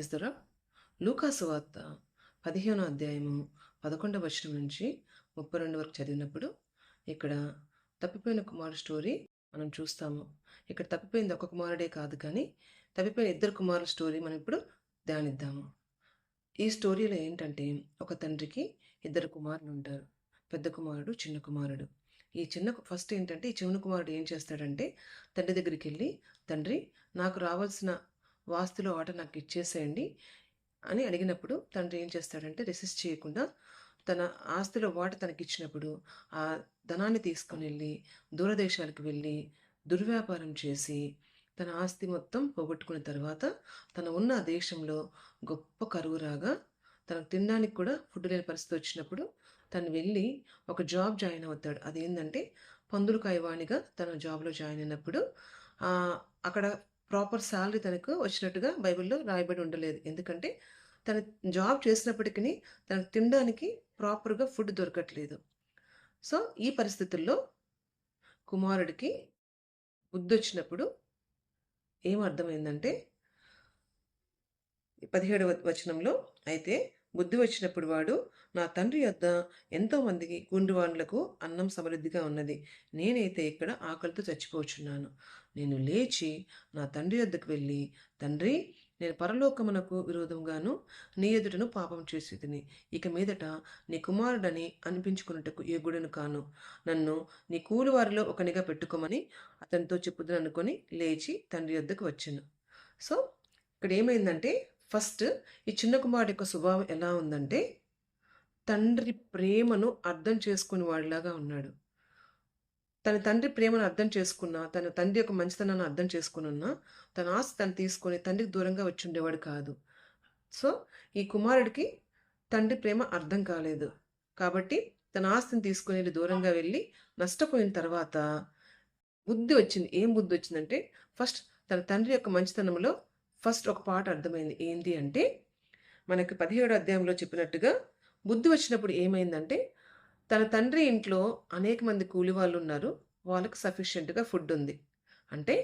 Praise the lord. లూకా సువార్త 15వ అధ్యాయము 11వ వచనం నుంచి 32 వరకు చదివినప్పుడు ఇక్కడ తప్పిపోయిన కుమారుడు స్టోరీ మనం చూస్తాము. ఇక్కడ తప్పిపోయింది ఒక కుమారుడే కాదు, కానీ తప్పిపోయిన ఇద్దరు కుమారుల స్టోరీ మనం ఇప్పుడు ధ్యానిద్దాము. ఈ స్టోరీలో ఏంటంటే, ఒక తండ్రికి ఇద్దరు కుమారులు ఉంటారు. పెద్ద కుమారుడు, చిన్న కుమారుడు. ఫస్ట్ ఏంటంటే, ఈ చిన్న కుమారుడు ఏం చేస్తాడంటే, తండ్రి దగ్గరికి వెళ్ళి, తండ్రి నాకు రావాల్సిన వాస్తులో వాట నాకు ఇచ్చేసేయండి అని అడిగినప్పుడు తండ్రి ఏం చేస్తాడంటే, రెసిస్ట్ చేయకుండా తన ఆస్తిలో వాట తనకి ఇచ్చినప్పుడు ఆ ధనాన్ని తీసుకుని వెళ్ళి దూరదేశాలకు వెళ్ళి దుర్వ్యాపారం చేసి తన ఆస్తి మొత్తం పోగొట్టుకున్న తర్వాత తను ఉన్న దేశంలో గొప్ప కరువు రాగా తనకు తినడానికి కూడా ఫుడ్ లేని పరిస్థితి వచ్చినప్పుడు తను వెళ్ళి ఒక జాబ్ జాయిన్ అవుతాడు. అదేంటంటే పందులు కాయవాణిగా తన జాబ్లో జాయిన్ అయినప్పుడు అక్కడ ప్రాపర్ శాలరీ తనకు వచ్చినట్టుగా బైబిల్లో రాయబడి ఉండలేదు. ఎందుకంటే తను జాబ్ చేసినప్పటికీ తనకు తినడానికి ప్రాపర్గా ఫుడ్ దొరకట్లేదు. సో ఈ పరిస్థితుల్లో కుమారుడికి బుద్ధి వచ్చినప్పుడు ఏమర్థమైందంటే 17వ వచనంలో, అయితే బుద్ధి వచ్చినప్పుడు వాడు, నా తండ్రి యొద్ద ఎంతోమందికి గుండువాండ్లకు అన్నం సమృద్ధిగా ఉన్నది, నేనైతే ఇక్కడ ఆకలితో చచ్చిపోచున్నాను. నేను లేచి నా తండ్రి యొద్దకు వెళ్ళి, తండ్రి, నేను పరలోకమునకు విరోధంగాను నీ ఎదుటను పాపం చేసి తిని ఇక మీదట నీ కుమారుడని అనిపించుకున్నట్టుకు యోగ్యుడను కాను. నన్ను నీ కూలివారిలో ఒకనిగా పెట్టుకోమని అతనితో చెప్పుదని అనుకొని లేచి తండ్రి యొద్దకు వచ్చాను. సో ఇక్కడ ఏమైందంటే, ఫస్ట్ ఈ చిన్న కుమారుడు యొక్క స్వభావం ఎలా ఉందంటే, తండ్రి ప్రేమను అర్థం చేసుకుని వాడిలాగా ఉన్నాడు. తన తండ్రి ప్రేమను అర్థం చేసుకున్నా, తన తండ్రి యొక్క మంచితనాన్ని అర్థం చేసుకున్నా, తన ఆస్తి తను తీసుకొని తండ్రికి దూరంగా వచ్చి ఉండేవాడు కాదు. సో ఈ కుమారుడికి తండ్రి ప్రేమ అర్థం కాలేదు. కాబట్టి తన ఆస్తిని తీసుకుని వెళ్ళి దూరంగా వెళ్ళి నష్టపోయిన తర్వాత బుద్ధి వచ్చింది. ఏం బుద్ధి వచ్చిందంటే, ఫస్ట్ తన తండ్రి యొక్క మంచితనంలో ఫస్ట్ ఒక పాట అర్థమైంది. ఏంటి అంటే, మనకి 17వ అధ్యాయంలో చెప్పినట్టుగా బుద్ధి వచ్చినప్పుడు ఏమైందంటే, తన తండ్రి ఇంట్లో అనేక మంది కూలి వాళ్ళు ఉన్నారు, వాళ్ళకి సఫిషియెంట్గా ఫుడ్ ఉంది. అంటే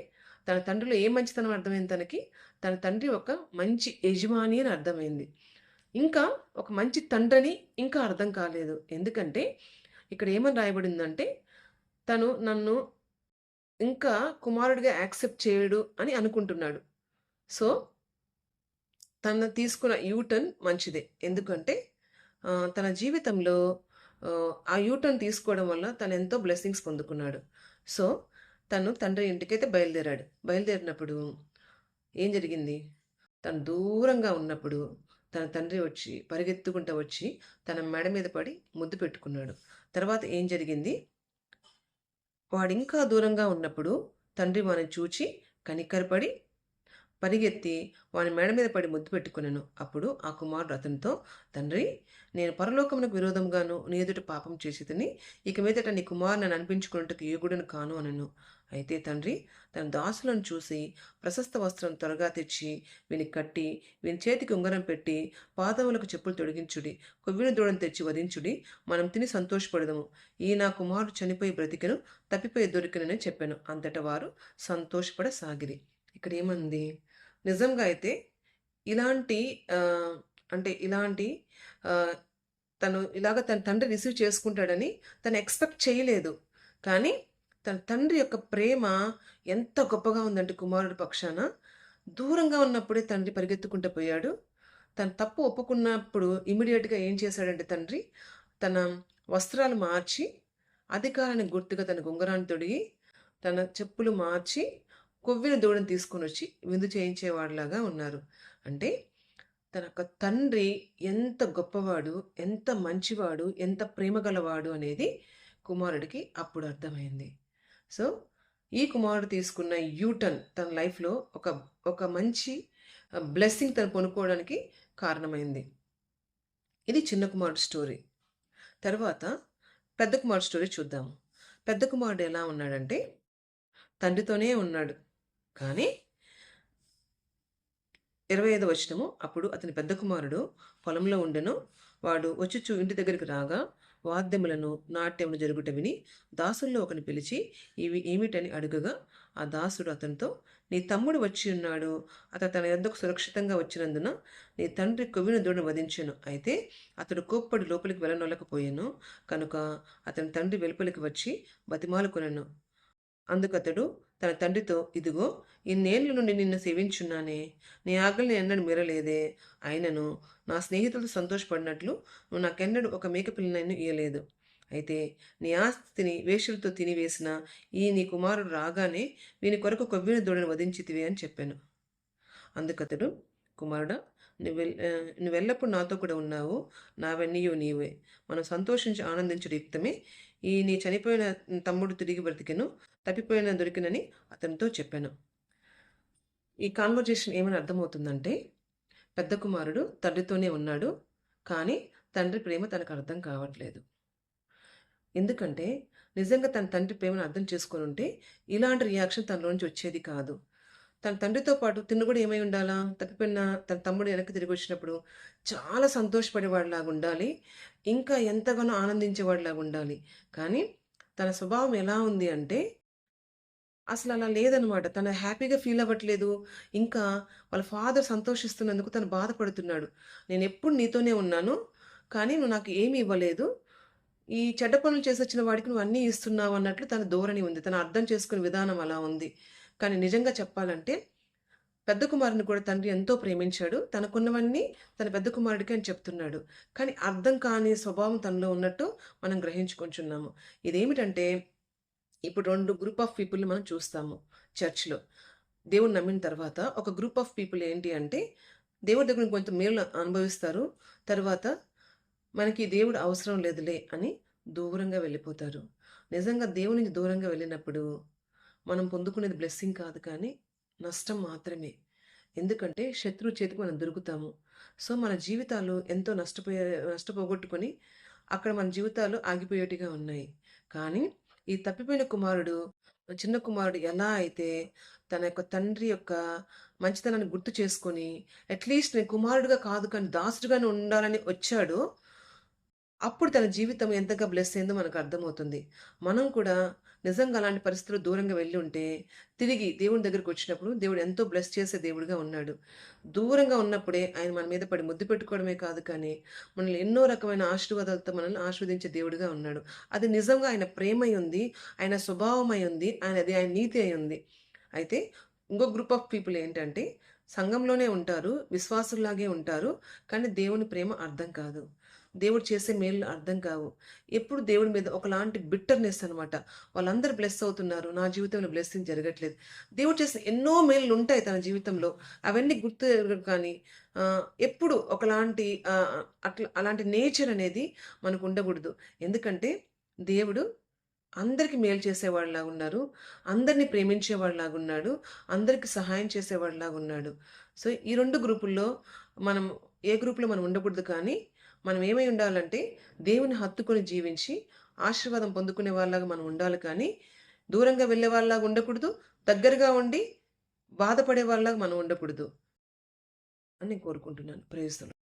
తన తండ్రిలో ఏ మంచితనం అర్థమైంది తనకి, తన తండ్రి ఒక మంచి యజమాని అని అర్థమైంది. ఇంకా ఒక మంచి తండ్రిని ఇంకా అర్థం కాలేదు. ఎందుకంటే ఇక్కడ ఏమని రాయబడిందంటే, తను నన్ను ఇంకా కుమారుడిగా యాక్సెప్ట్ చేయడు అని అనుకుంటున్నాడు. సో తను తీసుకున్న యూటర్న్ మంచిదే. ఎందుకంటే తన జీవితంలో ఆ యూటర్న్ తీసుకోవడం వల్ల తను ఎంతో బ్లెస్సింగ్స్ పొందుకున్నాడు. సో తను తండ్రి ఇంటికైతే బయలుదేరాడు. బయలుదేరినప్పుడు ఏం జరిగింది, తను దూరంగా ఉన్నప్పుడు తన తండ్రి వచ్చి పరిగెత్తుకుంటూ వచ్చి తన మెడ మీద పడి ముద్దు పెట్టుకున్నాడు. తర్వాత ఏం జరిగింది, వాడింకా దూరంగా ఉన్నప్పుడు తండ్రి వాడిని చూచి కనికరపడి పరిగెత్తి వాని మెడ మీద పడి ముద్దు పెట్టుకున్నాను. అప్పుడు ఆ కుమారుడు అతనితో, తండ్రి, నేను పరలోకమునకు విరోధంగాను నీ ఎదుట పాపం చేసి తిని ఇక మీదట నీ కుమారుని అనిపించుకున్నట్టుకు యోగ్యుడను కాను అనను. అయితే తండ్రి తన దాసులను చూసి ప్రశస్త వస్త్రం త్వరగా తెచ్చి వీని కట్టి వీని చేతికి ఉంగరం పెట్టి పాదములకు చెప్పులు తొడిగించుడి, కొవ్విన దూడను తెచ్చి వధించుడి, మనం తిని సంతోషపడదము. ఈ నా కుమారుడు చనిపోయి బ్రతికెను, తప్పిపోయి దొరికినని చెప్పాను. అంతటా వారు సంతోషపడసాగిరి. ఇక్కడ ఏమంది, నిజంగా అయితే ఇలాంటి ఇలాంటి తను ఇలాగ తన తండ్రి రిసీవ్ చేసుకుంటాడని తను ఎక్స్పెక్ట్ చేయలేదు. కానీ తన తండ్రి యొక్క ప్రేమ ఎంత గొప్పగా ఉందంటే కుమారుడి పక్షాన, దూరంగా ఉన్నప్పుడే తండ్రి పరిగెత్తుకుంటూ పోయాడు. తను తప్పు ఒప్పుకున్నప్పుడు ఇమీడియట్గా ఏం చేశాడంటే తండ్రి తన వస్త్రాలు మార్చి అధికారానికి గుర్తుగా తన ఉంగరాన్ని తొడిగి తన చెప్పులు మార్చి కొవ్విన దూడని తీసుకొని వచ్చి విందు చేయించేవాడిలాగా ఉన్నారు. అంటే తన యొక్క తండ్రి ఎంత గొప్పవాడు, ఎంత మంచివాడు, ఎంత ప్రేమ గలవాడు అనేది కుమారుడికి అప్పుడు అర్థమైంది. సో ఈ కుమారుడు తీసుకున్న యూటర్న్ తన లైఫ్లో ఒక మంచి బ్లెస్సింగ్ తను కొనుక్కోవడానికి కారణమైంది. ఇది చిన్న కుమారుడు స్టోరీ. తర్వాత పెద్ద కుమారుడు స్టోరీ చూద్దాము. పెద్ద కుమారుడు ఎలా ఉన్నాడంటే, తండ్రితోనే ఉన్నాడు, కానీ 25వ వచనము, అప్పుడు అతని పెద్ద కుమారుడు పొలంలో ఉండెను. వాడు వచ్చుచు ఇంటి దగ్గరికి రాగా వాద్యములను నాట్యములు జరుగుట విని దాసుల్లో ఒకని పిలిచి ఇవి ఏమిటని అడుగగా ఆ దాసుడు అతనితో, నీ తమ్ముడు వచ్చి ఉన్నాడు, అతడు తన యొద్దకు సురక్షితంగా వచ్చినందున నీ తండ్రి కొవ్విన దూడను వధించెను. అయితే అతడు కోప్పడి లోపలికి వెళ్ళనొల్లకపోయాను కనుక అతని తండ్రి వెలుపలికి వచ్చి బతిమాలుకొనెను. అందుకతడు తన తండ్రితో, ఇదిగో ఇన్నేళ్ల నుండి నిన్ను సేవించున్నానే, నీ ఆకలిని ఎన్నడూ మీరలేదే, అయినను నా స్నేహితులతో సంతోషపడినట్లు నువ్వు నాకెన్నడూ ఒక మేకపిల్లనైనా ఇయ్యలేదు. అయితే నీ ఆస్తిని వేశ్యలతో తినివేసిన ఈ నీ కుమారుడు రాగానే వీని కొరకు కొవ్విన దూడను వధించితివి అని చెప్పాను. అందుకతడు, కుమారుడా, నువ్వెల్లప్పుడు నాతో కూడా ఉన్నావు, నావన్నీయు నీవే, మనం సంతోషించి ఆనందించుట యుక్తమే. ఈ నీ చనిపోయిన తమ్ముడు తిరిగి బ్రతికెను, తప్పిపోయిన దొరికినని అతనితో చెప్పాను. ఈ కాన్వర్జేషన్ ఏమని అర్థమవుతుందంటే, పెద్ద కుమారుడు తండ్రితోనే ఉన్నాడు, కానీ తండ్రి ప్రేమ తనకు అర్థం కావట్లేదు. ఎందుకంటే నిజంగా తన తండ్రి ప్రేమను అర్థం చేసుకొని ఉంటే ఇలాంటి రియాక్షన్ తనలోంచి వచ్చేది కాదు. తన తండ్రితో పాటు తిను కూడా ఏమై ఉండాలా? తప్పిపోయిన తన తమ్ముడు వెనక్కి తిరిగి వచ్చినప్పుడు చాలా సంతోషపడేవాడిలాగా ఉండాలి. ఇంకా ఎంతగానో ఆనందించేవాడిలాగా ఉండాలి. కానీ తన స్వభావం ఎలా ఉంది అంటే అసలు అలా లేదనమాట. తను హ్యాపీగా ఫీల్ అవ్వట్లేదు. ఇంకా వాళ్ళ ఫాదర్ సంతోషిస్తున్నందుకు తను బాధపడుతున్నాడు. నేనెప్పుడు నీతోనే ఉన్నాను. కానీ నువ్వు నాకు ఏమి ఇవ్వలేదు. ఈ చెడ్డ పనులు చేసొచ్చిన వాడికి నువ్వు అన్నీ ఇస్తున్నావు అన్నట్లు తన ధోరణి ఉంది. తను అర్థం చేసుకునే విధానం అలా ఉంది. కానీ నిజంగా చెప్పాలంటే పెద్ద కుమారుడిని కూడా తండ్రి ఎంతో ప్రేమించాడు. తనకున్నవన్నీ తన పెద్ద కుమారుడికి అని చెప్తున్నాడు. కానీ అర్థం కాని స్వభావం తనలో ఉన్నట్టు మనం గ్రహించుకుంటున్నాము. ఇదేమిటంటే ఇప్పుడు 2 గ్రూప్ ఆఫ్ పీపుల్‌ని మనం చూస్తాము చర్చ్‌లో. దేవుడిని నమ్మిన తర్వాత ఒక గ్రూప్ ఆఫ్ పీపుల్ ఏంటి అంటే దేవుడి దగ్గర కొంత మేలు అనుభవిస్తారు. తర్వాత మనకి దేవుడు అవసరం లేదులే అని దూరంగా వెళ్ళిపోతారు. నిజంగా దేవుని నుంచి దూరంగా వెళ్ళినప్పుడు మనం పొందుకునేది బ్లెస్సింగ్ కాదు కానీ నష్టం మాత్రమే. ఎందుకంటే శత్రువు చేతికి మనం దొరుకుతాము. సో, మన జీవితాలు ఎంతో నష్టపోగొట్టుకొని అక్కడ మన జీవితాలు ఆగిపోయేట్టుగా ఉన్నాయి. కానీ ఈ తప్పిపోయిన కుమారుడు, చిన్న కుమారుడు ఎలా అయితే తన యొక్క తండ్రి యొక్క మంచితనాన్ని గుర్తు చేసుకొని అట్‌లీస్ట్ నేను కుమారుడుగా కాదు కానీ దాసుడుగానే ఉండాలని వచ్చాడో అప్పుడు తన జీవితం ఎంతగా బ్లెస్ అయిందో మనకు అర్థమవుతుంది. మనం కూడా నిజంగా అలాంటి పరిస్థితుల్లో దూరంగా వెళ్ళి ఉంటే, తిరిగి దేవుని దగ్గరికొచ్చినప్పుడు దేవుడు ఎంతో బ్లెస్ చేసే దేవుడుగా ఉన్నాడు. దూరంగా ఉన్నప్పుడే ఆయన మన మీద పడి ముద్దు పెట్టుకోవడమే కాదు కానీ, మనల్ని ఎన్నో రకమైన ఆశీర్వాదాలతో మనల్ని ఆశీర్వదించే దేవుడుగా ఉన్నాడు. అది నిజంగా ఆయన ప్రేమై ఉంది, ఆయన స్వభావమై ఉంది, ఆయన నీతి అయి ఉంది. అయితే ఇంకో గ్రూప్ ఆఫ్ పీపుల్ ఏంటంటే, సంఘంలోనే ఉంటారు, విశ్వాసుల్లాగే ఉంటారు, కానీ దేవుని ప్రేమ అర్థం కాదు. దేవుడు చేసే మేలులు అర్థం కావు. ఎప్పుడు దేవుడి మీద ఒకలాంటి బిట్టర్‌నెస్ అనమాట. వాళ్ళందరూ బ్లెస్ అవుతున్నారు. నా జీవితంలో బ్లెస్సింగ్ జరగట్లేదు. దేవుడు చేసిన ఎన్నో మేలులుంటాయి తన జీవితంలో. అవన్నీ గుర్తు ఎరగదు కానీ ఎప్పుడు ఒకలాంటి అలాంటి నేచర్ అనేది మనకు ఉండకూడదు. ఎందుకంటే దేవుడు అందరికి మేలు చేసేవాడిలాగా ఉన్నారు. అందరిని ప్రేమించేవాడిలాగా ఉన్నాడు. అందరికి సహాయం చేసేవాడిలాగా ఉన్నాడు. సో, ఈ 2 గ్రూపుల్లో మనం ఏ గ్రూప్‌లో మనం ఉండకూడదు కానీ మనం ఏమై ఉండాలంటే దేవుని హత్తుకొని జీవించి ఆశీర్వాదం పొందుకునే వాళ్ళలాగా మనం ఉండాలి కానీ దూరంగా వెళ్ళే వాళ్ళలాగా ఉండకూడదు. దగ్గరగా ఉండి బాధపడే వాళ్ళలాగా మనం ఉండకూడదు అని నేను కోరుకుంటున్నాను. Praise the lord.